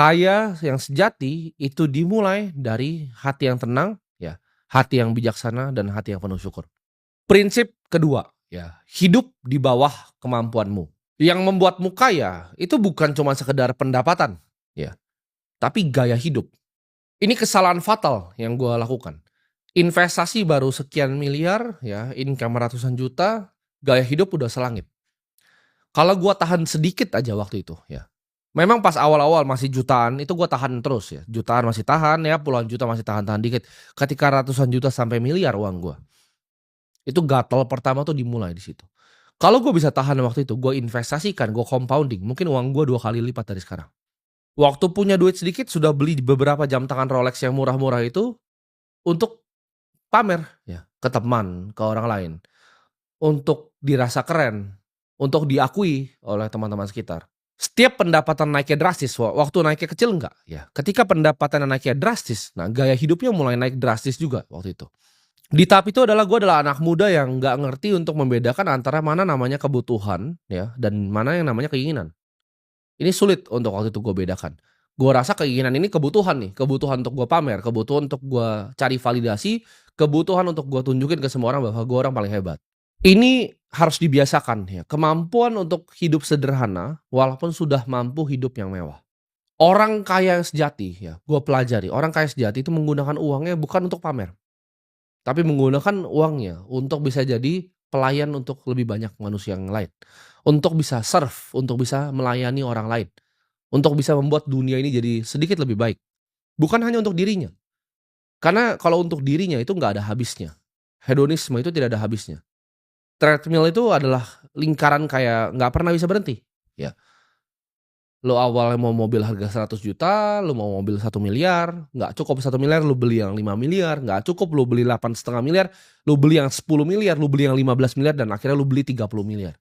Kaya yang sejati itu dimulai dari hati yang tenang, ya, hati yang bijaksana dan hati yang penuh syukur. Prinsip kedua, ya, hidup di bawah kemampuanmu. Yang membuatmu kaya itu bukan cuma sekedar pendapatan, ya, tapi gaya hidup. Ini kesalahan fatal yang gue lakukan. Investasi baru sekian miliar, ya, income ratusan juta, gaya hidup udah selangit. Kalau gue tahan sedikit aja waktu itu, ya. Memang pas awal-awal masih jutaan itu gue tahan terus, ya. Jutaan masih tahan, ya, puluhan juta masih tahan-tahan dikit. Ketika ratusan juta sampai miliar uang gue, itu gatal pertama tuh dimulai di situ. Kalau gue bisa tahan waktu itu, gue investasikan, gue compounding, mungkin uang gue 2 kali lipat dari sekarang. Waktu punya duit sedikit sudah beli beberapa jam tangan Rolex yang murah-murah itu untuk pamer, ya, ke teman, ke orang lain, untuk dirasa keren, untuk diakui oleh teman-teman sekitar. Setiap pendapatan naiknya drastis, waktu naiknya kecil enggak, ya. Ketika pendapatan naiknya drastis, nah gaya hidupnya mulai naik drastis juga waktu itu. Di tahap itu gue adalah anak muda yang nggak ngerti untuk membedakan antara mana namanya kebutuhan, ya, dan mana yang namanya keinginan. Ini sulit untuk waktu itu gue bedakan. Gue rasa keinginan ini kebutuhan nih, kebutuhan untuk gue pamer, kebutuhan untuk gue cari validasi, kebutuhan untuk gue tunjukin ke semua orang bahwa gue orang paling hebat. Ini harus dibiasakan, ya, kemampuan untuk hidup sederhana walaupun sudah mampu hidup yang mewah. Orang kaya yang sejati, ya, gue pelajari, orang kaya sejati itu menggunakan uangnya bukan untuk pamer, tapi menggunakan uangnya untuk bisa jadi pelayan untuk lebih banyak manusia yang lain. Untuk bisa serve, untuk bisa melayani orang lain. Untuk bisa membuat dunia ini jadi sedikit lebih baik. Bukan hanya untuk dirinya. Karena kalau untuk dirinya itu nggak ada habisnya. Hedonisme itu tidak ada habisnya. Treadmill itu adalah lingkaran kayak nggak pernah bisa berhenti. Ya. Lo awalnya mau mobil harga 100 juta, lo mau mobil 1 miliar, nggak cukup 1 miliar, lo beli yang 5 miliar, nggak cukup lo beli 8,5 miliar, lo beli yang 10 miliar, lo beli yang 15 miliar, dan akhirnya lo beli 30 miliar.